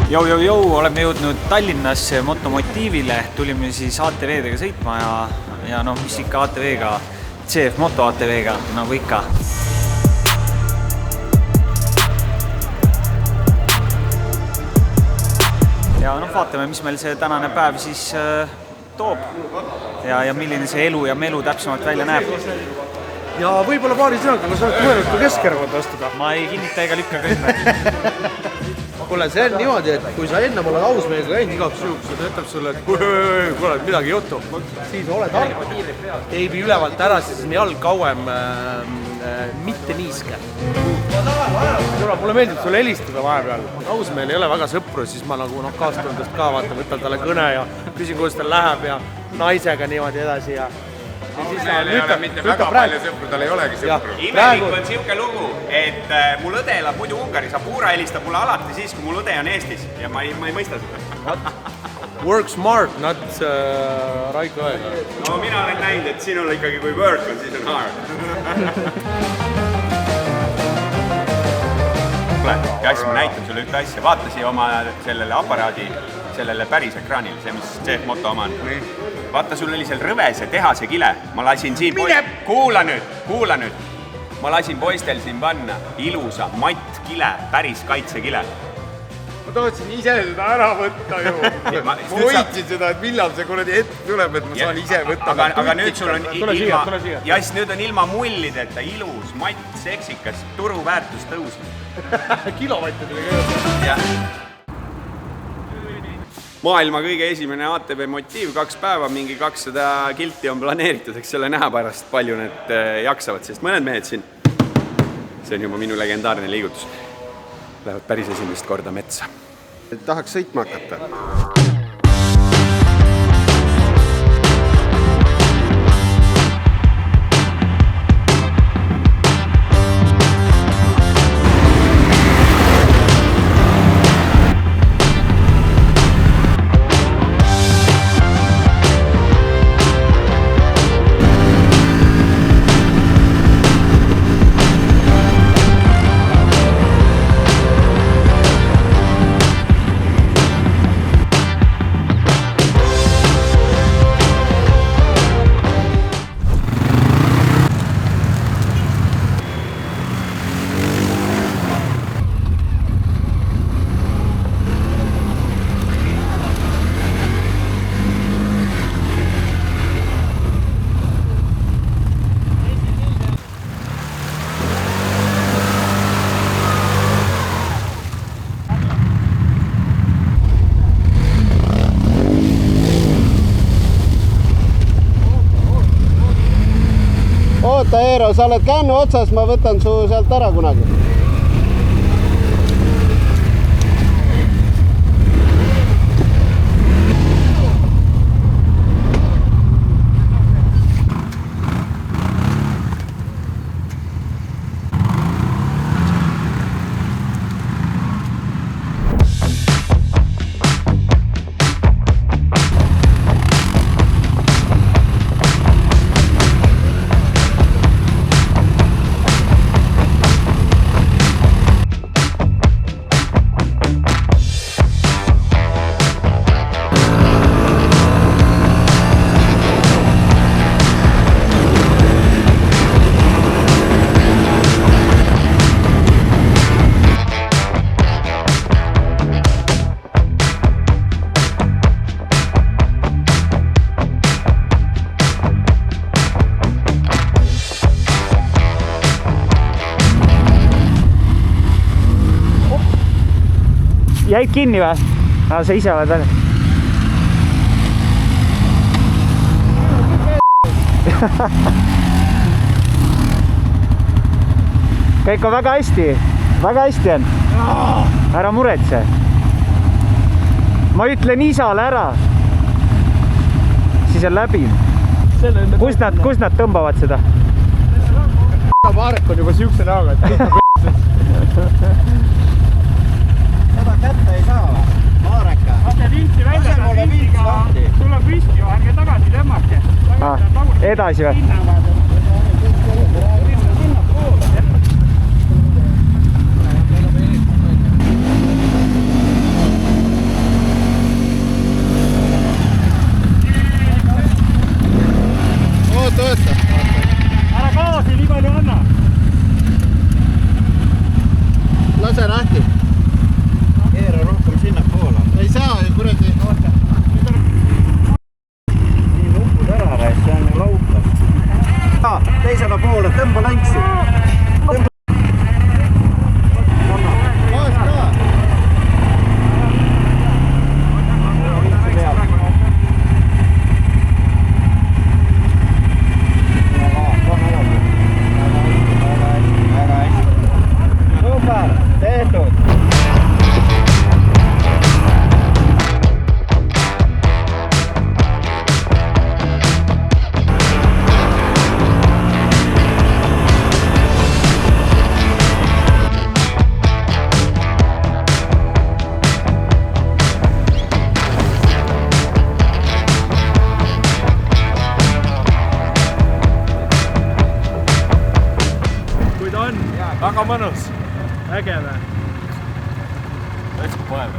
Jou, oleme jõudnud Tallinnasse motomotiivile, tulime siis ATV-dega sõitma ja noh, mis ikka ATV-ga, CF Moto ATV-ga, nagu ikka. Ja noh, vaatame, mis meil see tänane päev siis toob ja milline see elu ja melu täpsemalt välja näeb. Ja võib-olla paari sõnaga, sa oled mõelnud ka Keskerakonda astuda? Ma ei kinnita ega lükka kõnne. Kuule, see on niimoodi, et kui sa enne oled Ausmehega käinud igaks juhuks, ta ütleb sulle, et kuule, midagi juttu. Siis oled teibi ülevalt ära, siis on jalg kauem mitte niiske. Mulle meeldib sulle helistada vahepeal. Ausmehel ei ole väga sõpru, siis ma nagu kaastundest ka võtan talle kõne ja küsin, kuidas tal läheb ja naisega niimoodi edasi ja Ausmehel ei ole mitte väga palju sõpru, tal ei olegi sõpru. Imelik on siuke lugu, et mul õde elab muidu Ungaris, Apura helistab mulle alati siis, kui mul õde on Eestis ja ma ei mõista seda. Work smart, not Raiko aega. No mina olen näinud, et sinul ikkagi kui work on, siis on hard. Ja siis ma näitan sulle ühte asja, vaata siia oma sellele aparaadi, sellele päris ekraanil, see mis CF Moto oma on. Vaata, sul oli seal rõve see tehase kile. Ma lasin siin Kuula nüüd. Ma lasin poistel siin panna ilusa mattkile, päris kaitsekile. Ma tahtsin ise seda ära võtta ju. Ma hoidsin seda, et millal see kuradi hetk tuleb, et ma saan ise võtta. Aga nüüd sul on ilma, ja siis nüüd on ilma mullideta ilus, matt, seksikas, turuväärtus tõusnud. Kilovattidele kõigepealt. Maailma kõige esimene ATV motiiv, 2 päeva, mingi 200 kilti on planeeritud, eks selle näha pärast palju need jaksavad, sest mõned mehed siin, see on juba minu legendaarne liigutus, lähevad päris esimest korda metsa. Tahaks sõitma hakata. Oota, Eero, sa oled kännu otsas, ma võtan su sealt ära kunagi. Jäid kinni või? Sa ise oled veel. Kõik on väga hästi on. Ära muretse. Ma ütlen isale ära. Siis on läbi. Kus nad tõmbavad seda? Marek on juba siukse näoga, et seda kätte ei saa või? Mareka. Lase vinti välja, vintiga tuleb püsti, ärge tagasi tõmmake. Edasi või? lahti. Keera rohkem sinna poole. Ei saa, kuradi. Oota. Nii nupud ära räis, see on laukav. Teisele poole, tõmba länksu. Gaas ka. Super, tehtud. Kui ta on, väga mõnus. Äge või? Täitsa põev.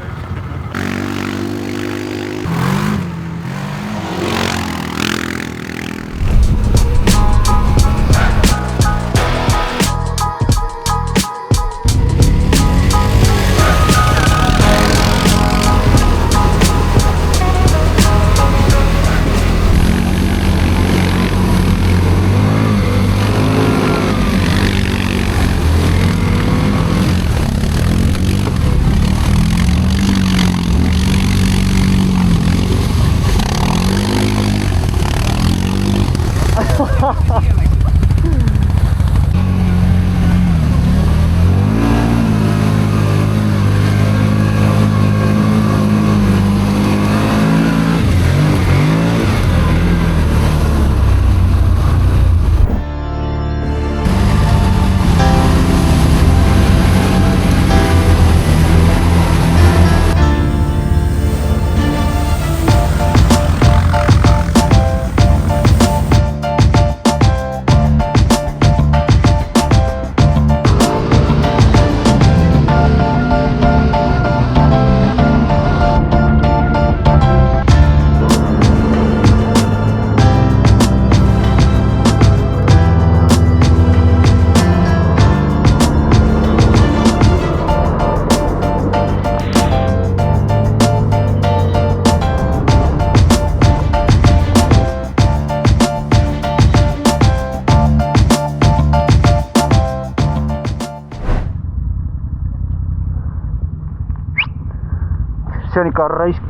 See on ikka raisk.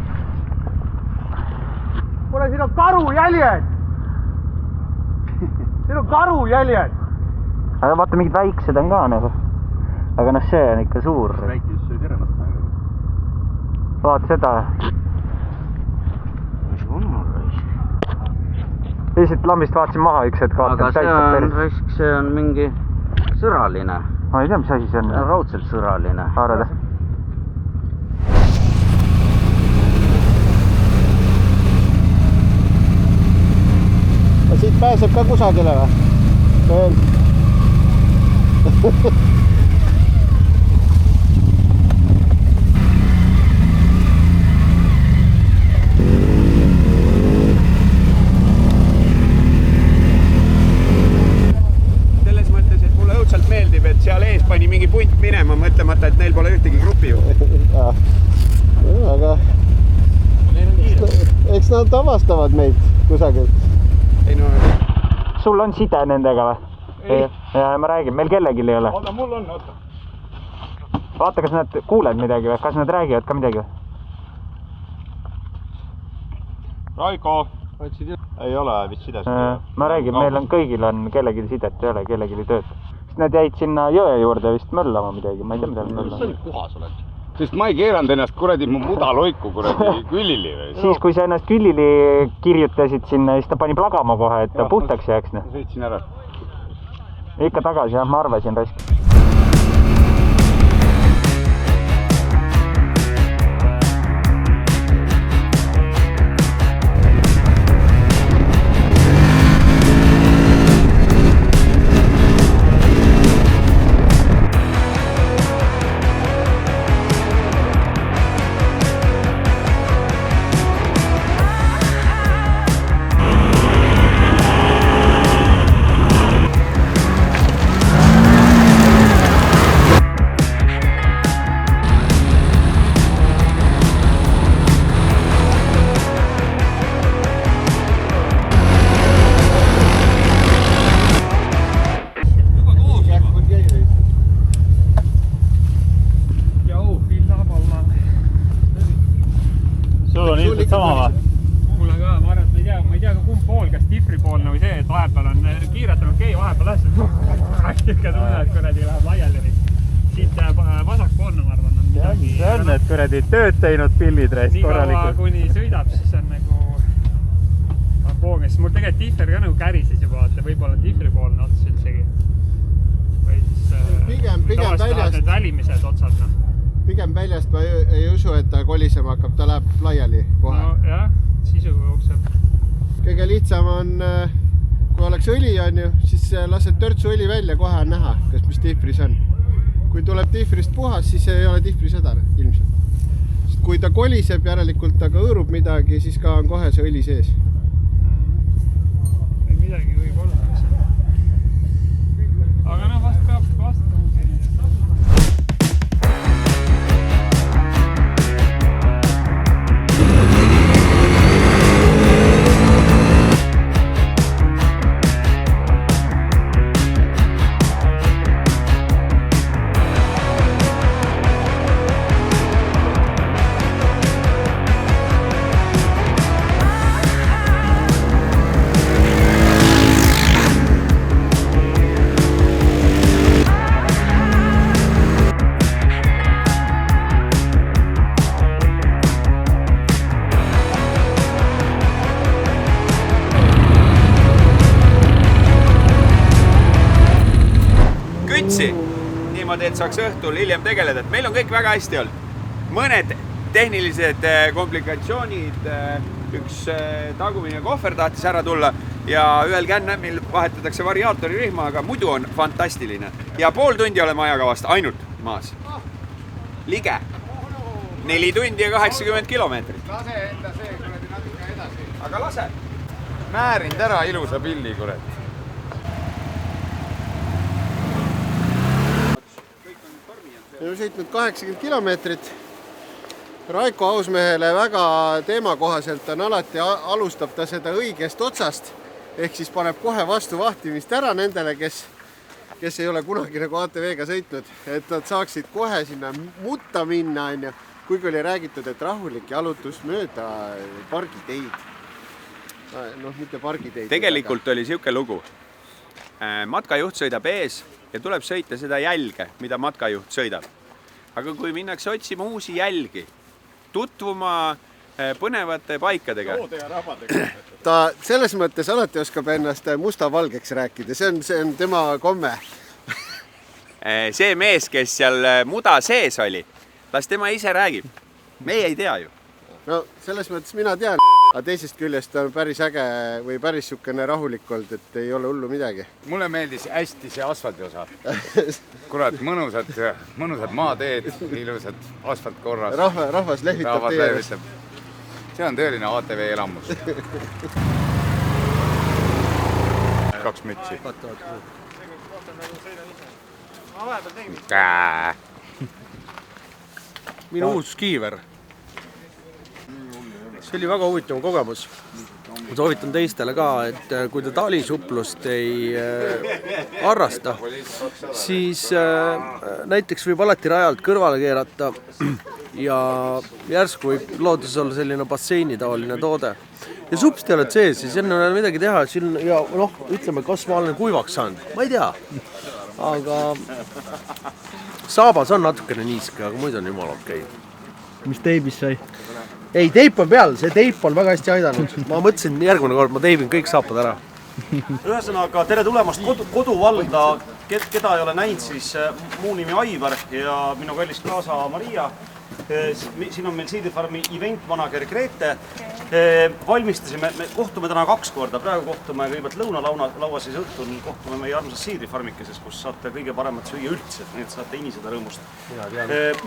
Kuule, siin on karujäljed. Siin on karujäljed. Aga vaata, mingid väiksed on ka nagu. Aga noh, see on ikka suur. Väikis sööd järemast. Vaata seda. Lihtsalt lambist vaatasin maha üks hetk. Aga see on raisk, see on mingi sõraline. Ma ei tea, mis asi see on. Raudselt sõraline. Arvada. Siit pääseb ka kusagile või? Veel. Selles mõttes, et mulle õudselt meeldib, et seal ees pani mingi punt minema, mõtlemata, et neil pole ühtegi grupi ju. Aga eks nad avastavad meid kusagilt. Ei no... Sul on side nendega või? Ei. Ja ma räägin, meil kellelgi ei ole. Oota, mul on, oota. Vaata, kas nad kuuled midagi või? Kas nad räägivad ka midagi või? Raiko! Ei ole vist sides. Ma räägin, meil on kõigil on kellelgi sidet ei ole, kellelgi tööd. Nad jäid sinna jõe juurde vist möllama midagi, ma ei tea, mida nad möllama. Puhas oled. Sest ma ei keeranud ennast kuradi mu mudaloiku kuradi küllili või? Siis, kui sa ennast küllili kirjutasid sinna, siis ta pani plagama kohe, et ta puhtaks jääks. Sõitsin ära. Ikka tagasi, jah, ma arvasin raisk. sul on ilmselt sama või? Mul on ka, ma arvan, et ma ei tea ka kumb pool, kas Diffri poolne või see, et vahepeal on kiiret on okei, vahepeal läheb ikka tunne, et kuradi läheb laiali. Siit vasakpoolne, ma arvan, on midagi. See on need kuradi tööd teinud pillid reist korralikult. Nii kaua, kuni sõidab, siis on nagu pooges. Mul tegelikult Differ ka nagu kärises juba, et võib-olla Diffri poolne ots üldsegi. Või siis tavaliselt need välimised otsad. Pigem väljast ma ei usu, et ta kolisema hakkab, ta läheb laiali kohe. No jah, sisu jookseb. Kõige lihtsam on, kui oleks õli on ju, siis lased törtsu õli välja, kohe on näha, kas mis Diffris on. Kui tuleb Diffrist puhas, siis ei ole Diffri sõda ilmselt. Kui ta koliseb, järelikult aga õõrub midagi, siis ka on kohe see õli sees. Midagi võib olla. Aga noh, vast peab vastama. Niimoodi, et saaks õhtul hiljem tegeleda, et meil on kõik väga hästi olnud. Mõned tehnilised komplikatsioonid, üks tagumine kohver tahtis ära tulla ja ühel kännämmil vahetatakse variaatori rihma, aga muidu on fantastiline. Ja pool tundi oleme ajakavast ainult maas. Lige. 4 tundi ja 80 kilomeetrit. Lase enda see kuradi natuke edasi. Aga lase. Määrind ära ilusa pilli, kurat. Me oleme sõitnud 80 kilomeetrit. Raiko Ausmehele väga teemakohaselt on alati alustab ta seda õigest otsast, ehk siis paneb kohe vastu vahtimist ära nendele, kes ei ole kunagi nagu ATV-ga sõitnud, et nad saaksid kohe sinna mutta minna, kuigi oli räägitud, et rahulik jalutus mööda pargiteid. Noh, mitte pargiteid. Tegelikult oli siuke lugu. Matkajuht sõidab ees ja tuleb sõita seda jälge, mida matkajuht sõidab. Aga kui minnakse otsima uusi jälgi, tutvuma põnevate paikadega. Ta selles mõttes alati oskab ennast musta-valgeks rääkida, see on tema komme. See mees, kes seal muda sees oli, las tema ise räägib. Meie ei tea ju. No selles mõttes mina tean. Aga teisest küljest on päris äge või päris sukene rahulik olnud, et ei ole hullu midagi. Mulle meeldis hästi see asfaldi osa. Kurat, mõnusad maateed, ilusad asfalt korras. Rahvas lehvitab teie eest. See on tõeline ATV elamus. 2 mütsi. Minu uus skiiver. See oli väga huvitav kogemus. Ma soovitan teistele ka, et kui te talisuplust ei harrasta, siis näiteks võib alati rajalt kõrvale keerata ja järsku võib looduses olla selline basseinitaoline toode. Ja supsti oled sees, siis enne on midagi teha ja noh, ütleme, kas ma olen kuivaks saanud, ma ei tea. Aga saabas on natukene niiske, aga muidu on jumala okei. Mis teibis sai? Ei, teip on peal, see teip on väga hästi aidanud. Ma mõtlesin järgmine kord, ma teibin kõik saapad ära. Ühesõnaga, tere tulemast koduvalda, keda ei ole näinud, siis muu nimi Aivar ja minu kallis kaasa Maria. Siin on meil Seedri Farmi event manager Grete. Valmistasime, me kohtume täna 2 korda, praegu kohtume kõigepealt lõunalaua, siis õhtul kohtume meie armsas Seedri Farmikeses, kus saate kõige paremat süüa üldse, nii et saate iniseda rõõmust.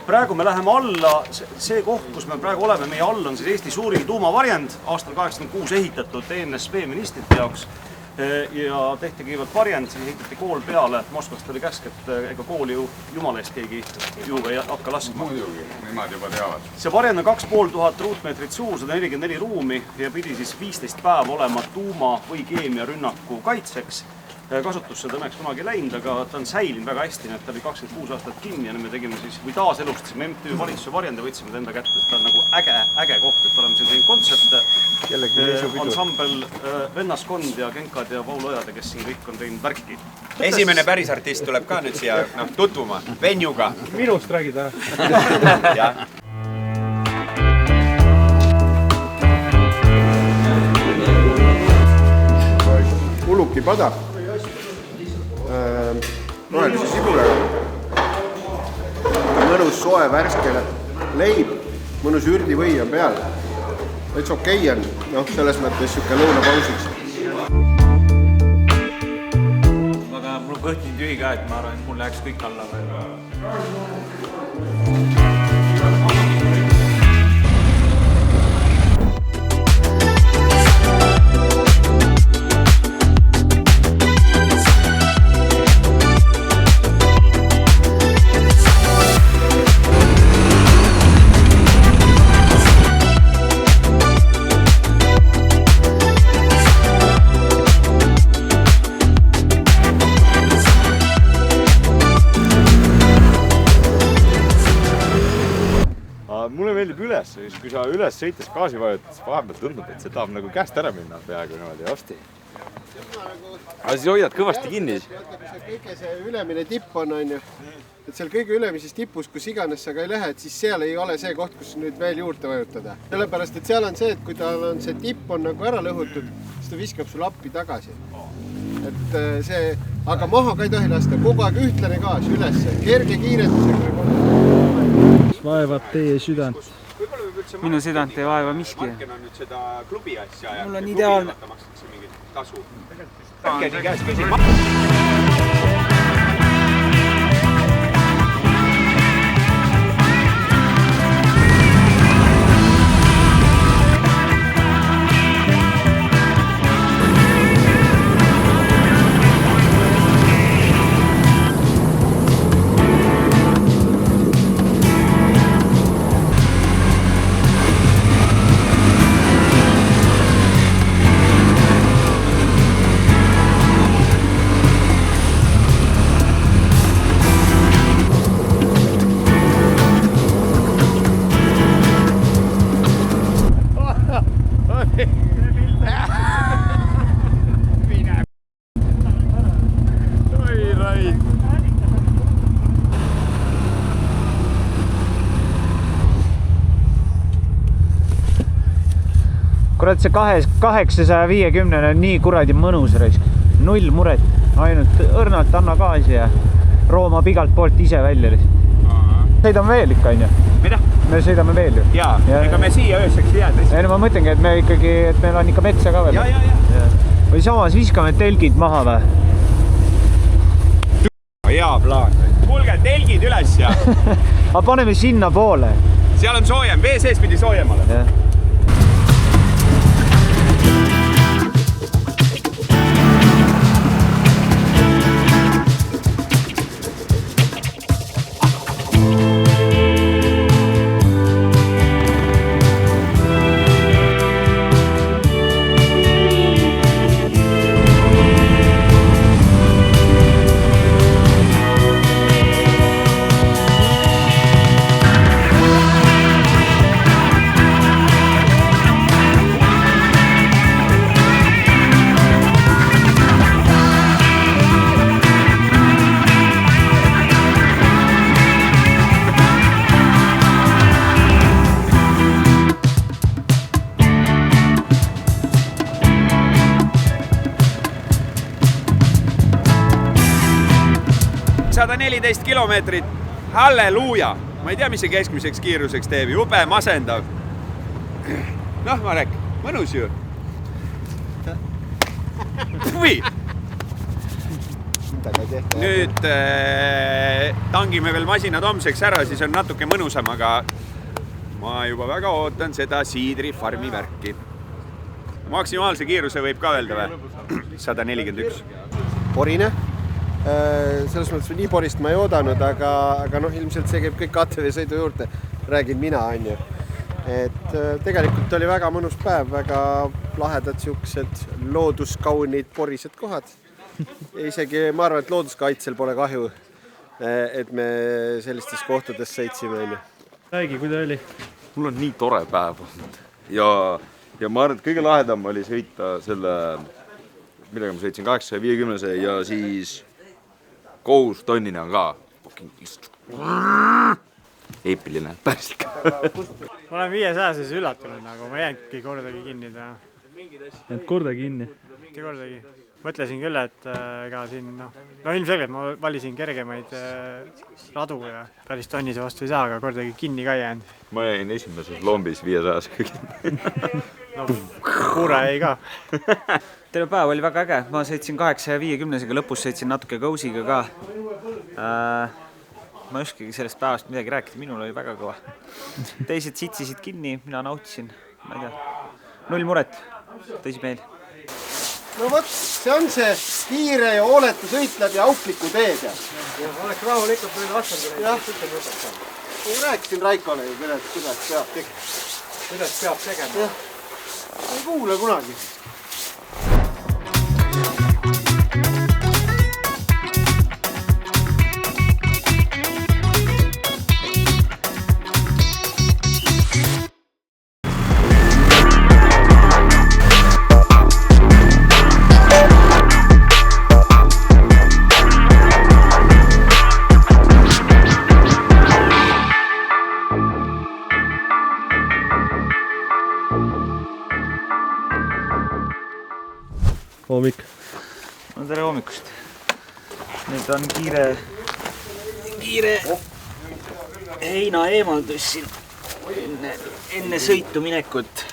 Praegu me läheme alla, see koht, kus me praegu oleme, meie all on siis Eesti suurim tuumavarjend, aastal 86 ehitatud ENSP ministrite jaoks. Ja tehti kõigepealt varjend, siis ehitati kool peale, Moskvast oli käsk, et ega kooli ju jumala eest keegi juua ei hakka laskma. Muidugi, nemad juba teavad. See varjend on 2500 ruutmeetrit suur, 144 ruumi ja pidi siis 15 päeva olema tuuma- või keemiarünnaku kaitseks. kasutusse ta õnneks kunagi läinud, aga ta on säilinud väga hästi, nii et ta oli 26 aastat kinni ja nüüd me tegime siis, või taaselustasime MTÜ valitsuse varjend ja võtsime ta enda kätte, et ta on nagu äge koht, et oleme siin teinud kontserte, ansambel Vennaskond ja Genkad ja Paul Ojade, kes siin kõik on teinud värki. Esimene päris artist tuleb ka nüüd siia tutvuma, Venjuga. Minust räägid, jah? Ulukipada rohelise sibulaga. Mõnus soe värske leib, mõnus ürdivõi on peal. Täitsa okei on, selles mõttes siuke lõunapausiks. Aga mul on kõht nii tühi ka, et ma arvan, et mul läheks kõik alla veel. Mulle meeldib üles, kui sa üles sõites gaasi vajutad, siis vahepeal tundub, et see tahab nagu käest ära minna peaaegu niimoodi, osti. Aga siis hoiad kõvasti kinni. Kõige see ülemine tipp on ju, et seal kõige ülemises tipus, kus iganes sa ka ei lähe, et siis seal ei ole see koht, kus nüüd veel juurde vajutada. Sellepärast, et seal on see, et kui tal on see tipp on nagu ära lõhutud, siis ta viskab sul appi tagasi. Et see, aga maha ka ei tohi lasta, kogu aeg ühtlane gaas üles, kerge kiiretusega võib olla. Vaevad teie südant? Minu südant ei vaeva miski. Nüüd seda klubi asja ja mul on ideaalne. Makstakse mingit tasu. Käsi käes käsi. Kurat, see 850 on nii kuradi mõnus raisk. Null muret, ainult õrnalt anna gaasi ja roomab igalt poolt ise välja. Sõidame veel ikka, on ju? Mida? Me sõidame veel ju. Jaa, ega me siia ööseks jääda. Ei, no ma mõtlengi, et me ikkagi, et meil on ikka metsa ka veel. Ja. Või samas viskame telgid maha või? Hea plaan. Kuulge, telgid üles ja... Aga paneme sinna poole. Seal on soojem, vee sees pidi soojemale. Ja. Sada 14 kilomeetrit, halleluuja! Ma ei tea, mis see keskmiseks kiiruseks teeb, jube masendav. Noh, Marek, mõnus ju. Või? Nüüd tangime veel masinad homseks ära, siis on natuke mõnusam, aga ma juba väga ootan seda siidrifarmi värki. Maksimaalse kiiruse võib ka öelda või? 141. Porine. Selles mõttes nii porist ma ei oodanud, aga noh, ilmselt see käib kõik ATV sõidu juurde. Räägin mina, on ju. Et tegelikult oli väga mõnus päev, väga lahedad siuksed looduskaunid porised kohad. isegi ma arvan, et looduskaitsel pole kahju, et me sellistes kohtades sõitsime. Räägi, kui ta oli? Mul on nii tore päev olnud. Ja ma arvan, et kõige lahedam oli sõita selle, millega ma sõitsin 850 ja siis kohus tonnine on ka. Eepiline, päris ikka. Ma olen 500 siis üllatunud, aga ma jäängi kordagi kinni teha. Et kordagi kinni? Mitte kordagi. Mõtlesin küll, et ega siin, no ilmselgelt ma valisin kergemaid radu ja päris tonnise vastu ei saa, aga kordagi kinni ka jäänud. Ma jäin esimeses lombis 500 kinni. No, kuure ei ka. Teile päev oli väga äge, ma sõitsin 850-sega, lõpus sõitsin natuke Gausiga ka. Ma ei oskagi sellest päevast midagi rääkida, minul oli väga kõva. Teised sitsisid kinni, mina nautisin, ma ei tea. 0 muret, tõsi meil. No võt, see on see kiire ja hooletu sõit läbi aukliku teed. Oleks rahulikult nüüd vastan. Ma rääkisin Raikole ju, kuidas peab tegema. Kuidas peab tegema? Ei kuule kunagi. Hommik. No tere hommikust. Nüüd on kiire heina eemaldus siin enne sõitu minekut.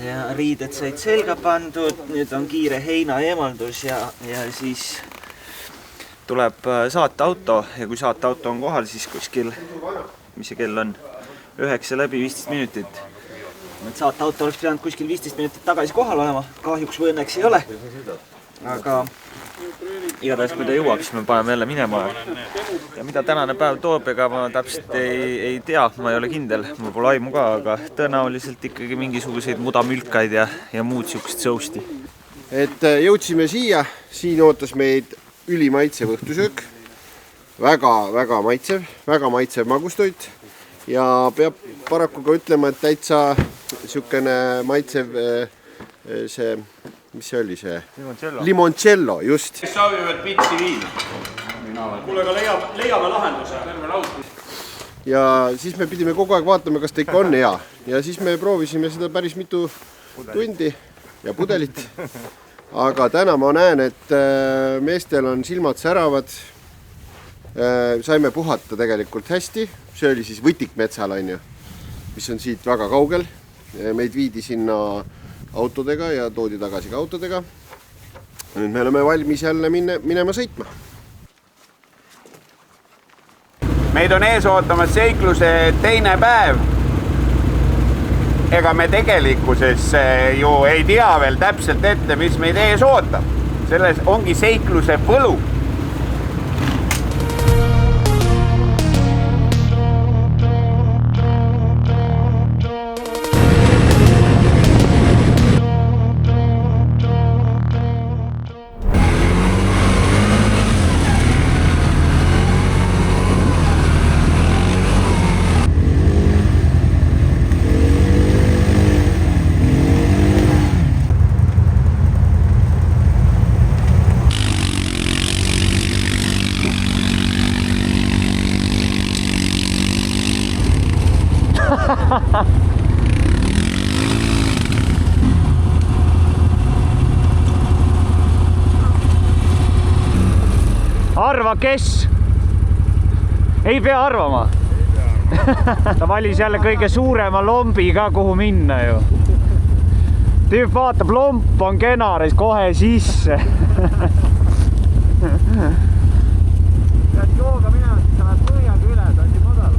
Ja riided said selga pandud, nüüd on kiire heina eemaldus ja siis tuleb saata auto ja kui saata auto on kohal, siis kuskil, mis see kell on, 9 läbi 15 minutit. Et saata auto oleks pidanud kuskil 15 minutit tagasi kohal olema, kahjuks või õnneks ei ole. Aga igatahes, kui ta jõuab, siis me paneme jälle minema. Ja mida tänane päev toob, ega ma täpselt ei tea, ma ei ole kindel, mul pole aimu ka, aga tõenäoliselt ikkagi mingisuguseid mudamülkaid ja muud siukest sousti. Et jõudsime siia, siin ootas meid ülimaitsev õhtusöök. Väga maitsev magustoit. Ja peab paraku ka ütlema, et täitsa siukene maitsev see, mis see oli see? Limoncello, just. Kes soovivad pitsi viina? Kuule, aga leiame lahenduse. Ja siis me pidime kogu aeg vaatama, kas ta ikka on hea. Ja siis me proovisime seda päris mitu tundi ja pudelit. Aga täna ma näen, et meestel on silmad säravad. Saime puhata tegelikult hästi. See oli siis Võtikmetsal, mis on siit väga kaugel. Meid viidi sinna autodega ja toodi tagasi ka autodega. Nüüd me oleme valmis jälle minema sõitma. Meid on ees ootamas seikluse teine päev. Ega me tegelikkuses ju ei tea veel täpselt ette, mis meid ees ootab. Selles ongi seikluse võlu. Arva, kes? Ei pea arvama. Ta valis jälle kõige suurema lombi ka, kuhu minna ju. Tüüp vaatab, lomp on kenaris kohe sisse. Pead jooga minema, et sa lähed põhjaga üle, ta on nii madal.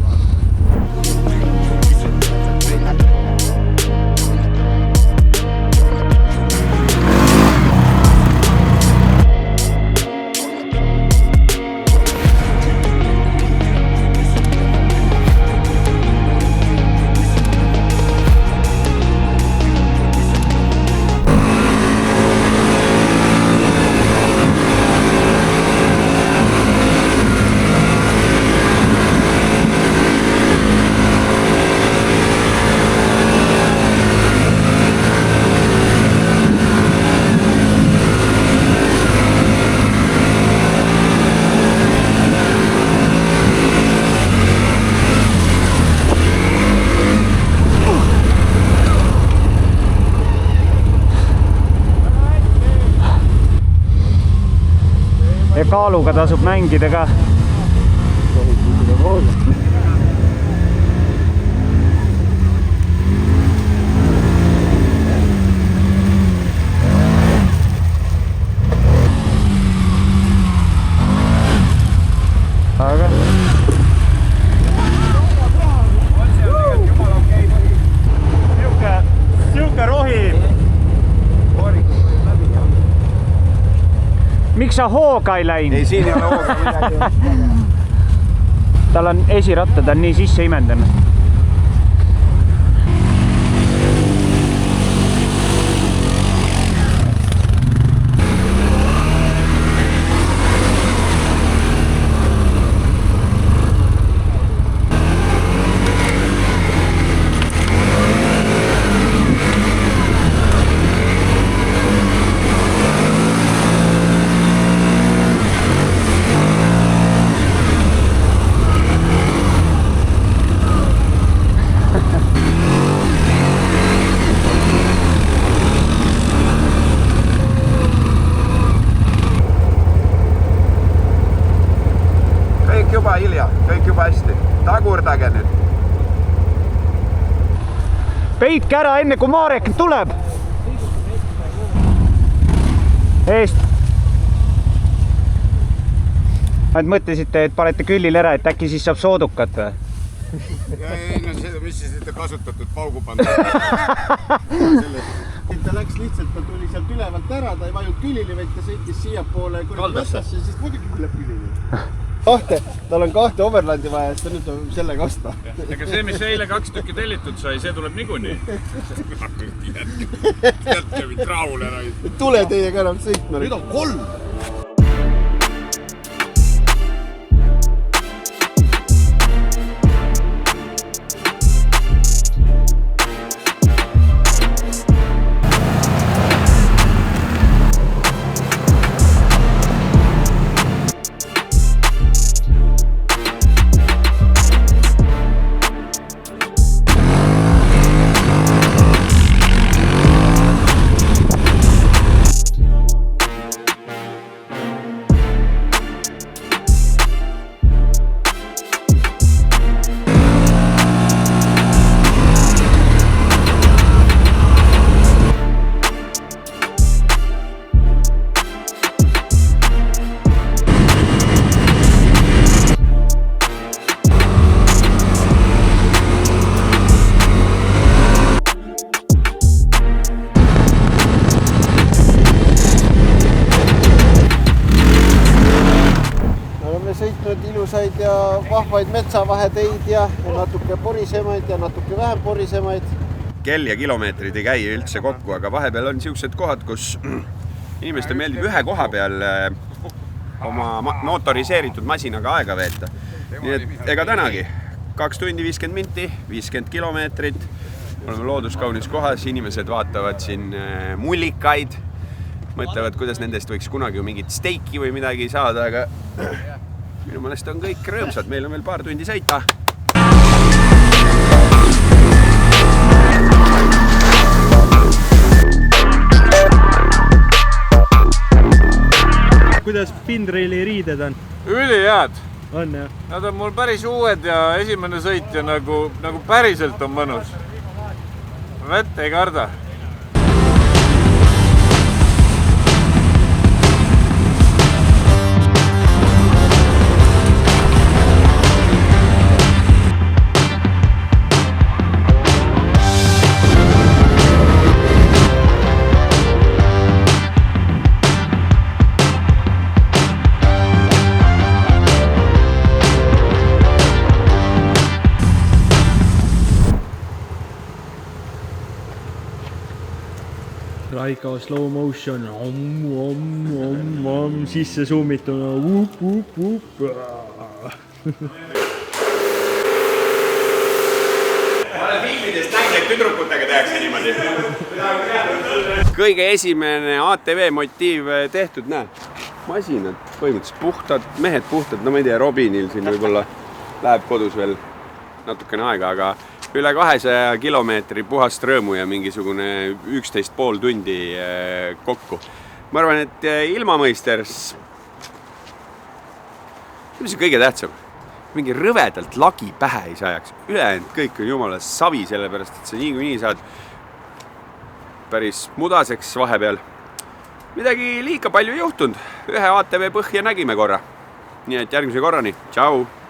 kaaluga tasub mängida ka. Aga siuke rohi. Miks sa hooga ei läinud? Ei, siin ei ole hooga midagi. Tal on esiratta, ta on nii sisse imendanud. Kõik juba hästi. Tagurdage nüüd. Peitke ära enne, kui Marek tuleb. Eest. Nad mõtlesite, et panete küllil ära, et äkki siis saab soodukat või? Ei, no seda, mis siis ette kasutatud paugu panna. Ta läks lihtsalt, ta tuli sealt ülevalt ära, ta ei vajunud külili, vaid ta sõitis siiapoole võtasse, siis muidugi tuleb külili. Tal on 2 Overlandi vaja, siis ta nüüd on sellega osta. Ega see, mis eile 2 tükki tellitud sai, see tuleb niikuinii. Jätke mind rahule raid. Tule teiega enam sõitma. Nüüd on 3. Sõitnud ilusaid ja vahvaid metsavaheteid ja natuke porisemaid ja natuke vähem porisemaid. Kell ja kilomeetrid ei käi üldse kokku, aga vahepeal on siuksed kohad, kus inimestel meeldib ühe koha peal oma motoriseeritud masinaga aega veeta. Nii et ega tänagi 2 tundi 50 minti, 50 kilomeetrit. Oleme looduskaunis kohas, inimesed vaatavad siin mullikaid, mõtlevad, kuidas nendest võiks kunagi ju mingit steiki või midagi saada, aga minu meelest on kõik rõõmsad, meil on veel paar tundi sõita. Kuidas Finraili riided on? Ülihead. On jah? Nad on mul päris uued ja esimene sõit ja nagu päriselt on mõnus. Vett ei karda. Raiko slow motion, sisse summituna. Ma olen filmidest näinud, et tüdrukutega tehakse niimoodi. Kõige esimene ATV motiiv tehtud, näed. Masinad põhimõtteliselt puhtad, mehed puhtad, no ma ei tea, Robinil siin võib-olla läheb kodus veel natukene aega, aga üle 200 kilomeetri puhast rõõmu ja mingisugune 11,5 tundi kokku. Ma arvan, et ilmamõisters mis on kõige tähtsam? Mingi rõvedalt lagi pähe ei sajaks. Ülejäänud kõik on jumala savi, sellepärast, et sa niikuinii saad päris mudaseks vahepeal. Midagi liiga palju juhtunud. Ühe ATV põhja nägime korra. Nii et järgmise korrani. Tšau!